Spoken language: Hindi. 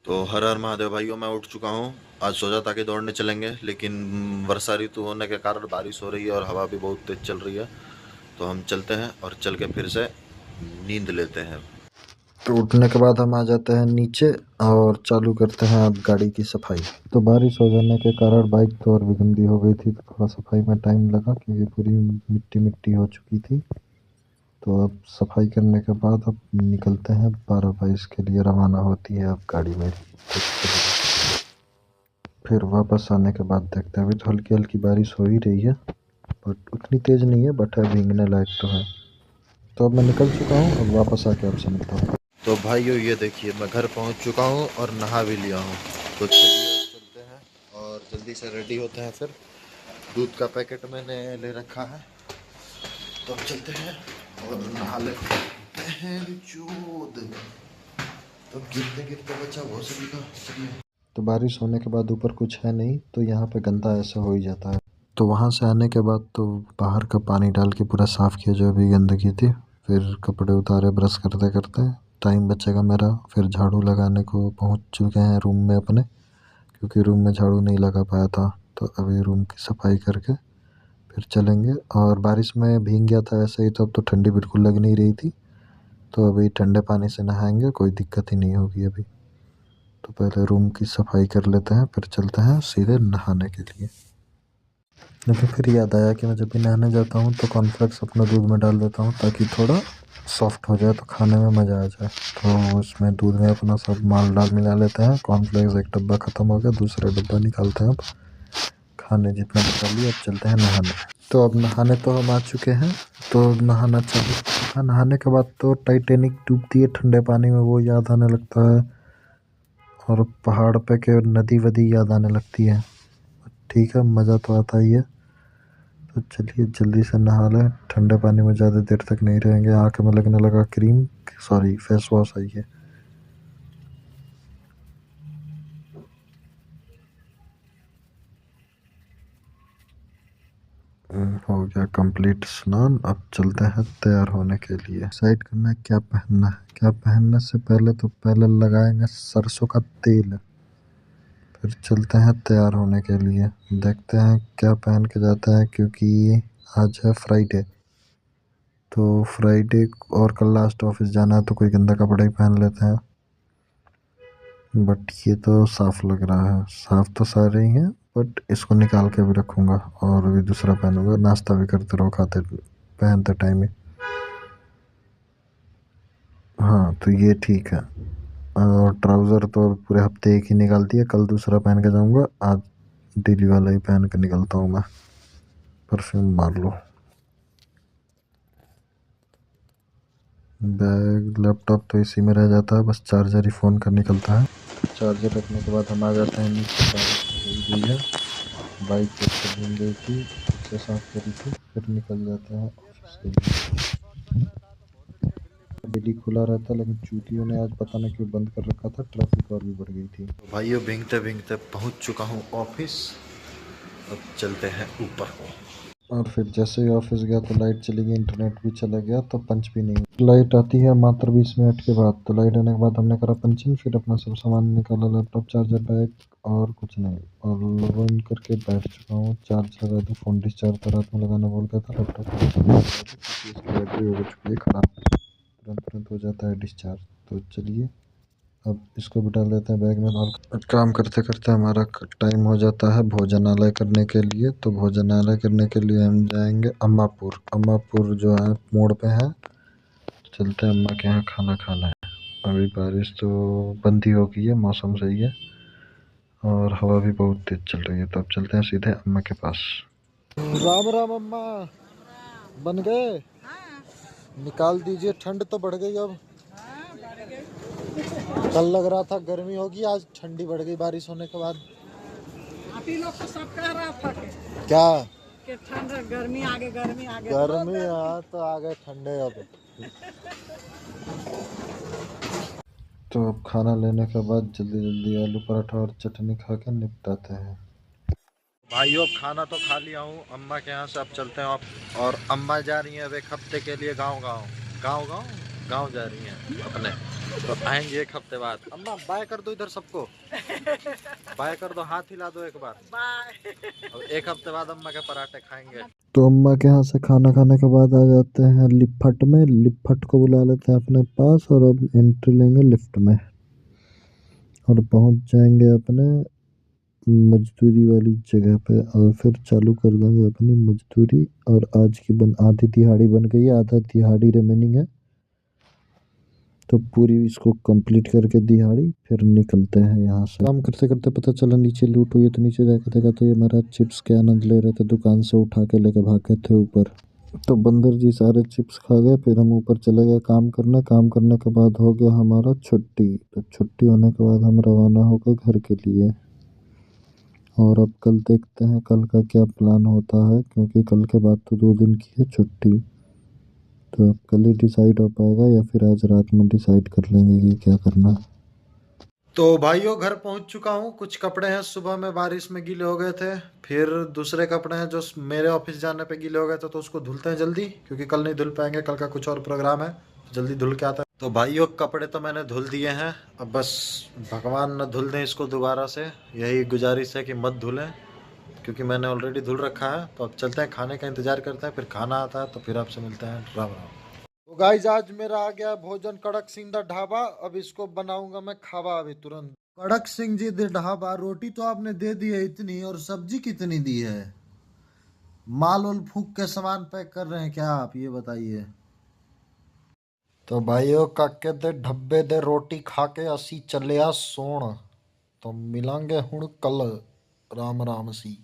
तो हर हर महादेव भाइयों, मैं उठ चुका हूँ। आज सोचा था कि दौड़ने चलेंगे, लेकिन वर्षा ऋतु होने के कारण बारिश हो रही है और हवा भी बहुत तेज चल रही है। तो हम चलते हैं और चल के फिर से नींद लेते हैं। तो उठने के बाद हम आ जाते हैं नीचे और चालू करते हैं अब गाड़ी की सफाई। तो बारिश हो जाने के कारण बाइक तो और भी गंदी हो गई थी, तो थोड़ा सफाई में टाइम लगा क्योंकि पूरी मिट्टी मिट्टी हो चुकी थी। तो अब सफाई करने के बाद अब निकलते हैं, 12:22 के लिए रवाना होती है अब गाड़ी मेरी। फिर वापस आने के बाद देखते हैं। अभी तो हल्की हल्की बारिश हो ही रही है, बट उतनी तेज नहीं है, बट है भीगने लायक तो है। तो अब मैं निकल चुका हूँ, अब वापस आके आपसे मिलता हूँ। तो भाइयों ये देखिए, मैं घर पहुँच चुका हूँ और नहा भी लिया हूँ। तो चलिए अब चलते हैं और जल्दी से रेडी होते हैं। फिर दूध का पैकेट मैंने ले रखा है, तो अब चलते हैं और नहा लेते हैं। तो गिरते गिरते बच्चा बहुत सभी का। चलिए। तो बारिश होने के बाद ऊपर कुछ है नहीं, तो यहाँ पे गंदा ऐसा हो ही जाता है। तो वहाँ से आने के बाद तो बाहर का पानी डाल के पूरा साफ़ किया जो भी गंदगी थी। फिर कपड़े उतारे ब्रश करते करते। टाइम बचेगा मेरा, फिर झाड़ू लगाने को पहुँच चुके हैं रूम में अपने, क्योंकि रूम में झाड़ू नहीं लगा पाया था। तो अभी रूम की सफाई करके फिर चलेंगे। और बारिश में भीग गया था वैसे ही, तो अब तो ठंडी बिल्कुल लग नहीं रही थी। तो अभी ठंडे पानी से नहाएंगे, कोई दिक्कत ही नहीं होगी अभी। तो पहले रूम की सफाई कर लेते हैं, फिर चलते हैं सीधे नहाने के लिए। लेकिन फिर याद आया कि मैं जब भी नहाने जाता हूँ तो कॉर्नफ्लेक्स अपना दूध में डाल देता हूँ, ताकि थोड़ा सॉफ्ट हो जाए, तो खाने में मज़ा आ जाए। तो उसमें दूध में अपना सब माल डाल मिला लेते हैं। कॉर्नफ्लेक्स एक डब्बा ख़त्म हो गया, दूसरा डब्बा निकालते हैं। अब खाने जितना बचा लिया, अब चलते हैं नहाने। तो अब नहाने तो हम आ चुके हैं, तो नहाना चाहिए। हाँ, नहाने के बाद तो टाइटैनिक डूबती है ठंडे पानी में, वो याद आने लगता है। और पहाड़ पे के नदी वदी याद आने लगती है। ठीक है, मज़ा तो आता ही है। तो चलिए जल्दी से नहा लें, ठंडे पानी में ज़्यादा देर तक नहीं रहेंगे। आँख में लगने लगा क्रीम, सॉरी फेस वॉश आई है। हो गया कंप्लीट स्नान। अब चलते हैं तैयार होने के लिए। डिसाइड करना है क्या पहनना है। क्या पहनने से पहले तो पहले लगाएंगे सरसों का तेल, फिर चलते हैं तैयार होने के लिए। देखते हैं क्या पहन के जाते हैं, क्योंकि आज है फ्राइडे। तो फ्राइडे और कल लास्ट ऑफिस जाना है, तो कोई गंदा कपड़ा ही पहन लेते हैं। बट ये तो साफ लग रहा है, साफ तो सारे ही हैं, बट इसको निकाल के भी रखूँगा और अभी दूसरा पहनूंगा। नाश्ता भी करते रहो खाते पहनते टाइम ही। हाँ, तो ये ठीक है। और ट्राउज़र तो पूरे हफ्ते एक ही निकाल दिया, कल दूसरा पहन के जाऊँगा, आज डेली वाला ही पहन के निकलता हूँ मैं। परफ्यूम मार लो। बैग लैपटॉप तो इसी में रह जाता है, बस चार्जर ही फ़ोन का निकलता है। चार्जर रखने के बाद हम आ जाते हैं नीचे। बारिश हो गई है, बाइक पे धुल गई थी, फिर से साफ करी थी, फिर निकल जाते हैं ऑफिस के लिए। डेली खुला रहता, लेकिन चूतियों ने आज पता नहीं क्यों बंद कर रखा था, ट्रैफिक और भी बढ़ गई थी। तो भाइयों भीगते भीगते पहुंच चुका हूं ऑफिस। अब चलते हैं ऊपर को। और फिर जैसे ही ऑफिस गया तो लाइट चली गई, इंटरनेट भी चला गया, तो पंच भी नहीं। लाइट आती है मात्र 20 मिनट के बाद। तो लाइट आने के बाद हमने करा पंचिंग, फिर अपना सब सामान निकाला, लैपटॉप चार्जर बैग और कुछ नहीं, और लॉग इन करके बैठ चुका हूँ। चार्ज लगा दूँ, फ़ोन डिस्चार्ज था, रात में लगाना बोल गया था। लैपटॉप इसकी बैटरी हो चुकी है ख़राब, तुरंत तुरंत हो जाता है डिस्चार्ज। तो चलिए अब इसको भी डाल देते हैं बैग में। और काम करते करते हमारा टाइम हो जाता है भोजनालय करने के लिए। तो भोजनालय करने के लिए हम जाएंगे अम्मापुर। अम्मापुर जो है मोड़ पे है, चलते हैं अम्मा के यहाँ खाना खाना है। अभी बारिश तो बंद ही हो गई है, मौसम सही है और हवा भी बहुत तेज चल रही है। तो अब चलते हैं सीधे अम्मा के पास। राम राम अम्मा, बन गए? निकाल दीजिए, ठंड तो बढ़ गई अब। कल लग रहा था गर्मी होगी, आज ठंडी बढ़ गई बारिश होने के बाद। आप ही लोग तो सब कह रहा था क्या कि ठंड गर्मी आगे, गर्मी आगे, गर्मी आ तो आ गए ठंडे अब। तो अब खाना लेने के बाद जल्दी जल्दी आलू पराठा और चटनी खा के निपटाते हैं। भाइयों खाना तो खा लिया हूँ अम्मा के यहाँ से। अब चलते हैं और अम्मा जा रही हैं अब एक हफ्ते के लिए गाँव। गाँव गाँव गाँव गाँव जा रही हैं अपने। तो आएंगे एक हफ्ते बाद। अम्मा बाय कर दो इधर सबको, बाय कर दो, हाथ हिला दो एक बार। बाय। अब एक हफ्ते बाद अम्मा के पराठे खाएंगे। तो अम्मा के यहाँ से खाना खाने के बाद आ जाते हैं लिपट में, लिपट को बुला लेते हैं अपने पास और अब एंट्री लेंगे लिफ्ट में और पहुंच जाएंगे अपने मजदूरी वाली जगह पे और फिर चालू कर देंगे अपनी मजदूरी। और आज की आधी दिहाड़ी बन गई है, आधा दिहाड़ी रिमेनिंग है, तो पूरी इसको कंप्लीट करके दिहाड़ी फिर निकलते हैं यहाँ से। काम करते करते पता चला नीचे लूट हुई है, तो नीचे जाकर देखा तो ये महाराज चिप्स के आनंद ले रहे थे, दुकान से उठा के लेके भागे थे ऊपर। तो बंदर जी सारे चिप्स खा गए, फिर हम ऊपर चले गए काम करने। काम करने के बाद हो गया हमारा छुट्टी। तो छुट्टी होने के बाद हम रवाना हो गए घर के लिए। और अब कल देखते हैं कल का क्या प्लान होता है, क्योंकि कल के बाद तो 2 दिन की है छुट्टी। तो अब कल ही डिसाइड हो पाएगा या फिर आज रात में डिसाइड कर लेंगे कि क्या करना है। तो भाइयों घर पहुंच चुका हूं। कुछ कपड़े हैं सुबह में बारिश में गीले हो गए थे, फिर दूसरे कपड़े हैं जो मेरे ऑफिस जाने पे गीले हो गए थे, तो उसको धुलते हैं जल्दी, क्योंकि कल नहीं धुल पाएंगे, कल का कुछ और प्रोग्राम है, जल्दी धुल के आता है। तो भाइयों कपड़े तो मैंने धुल दिए हैं, अब बस भगवान न धुल दें इसको दोबारा से, यही गुजारिश है कि मत धुलें, क्योंकि मैंने ऑलरेडी धुल रखा है। तो अब चलते हैं, खाने का इंतजार करते हैं, फिर खाना आता है तो फिर आपसे मिलते हैं। राम राम। तो गाइस आज मेरा आ गया भोजन कड़क सिंह दा ढाबा, अब इसको बनाऊंगा मैं खावा अभी तुरंत। कड़क सिंह जी दा ढाबा, रोटी तो आपने दे दी है इतनी, और सब्जी कितनी दी है? माल उल फूक के सामान पैक कर रहे हैं क्या आप, ये बताइए। तो भाइयों काके दे ढब्बे दे रोटी खा के असी चले आ सोण, तो मिलांगे हुण कल। राम राम सी।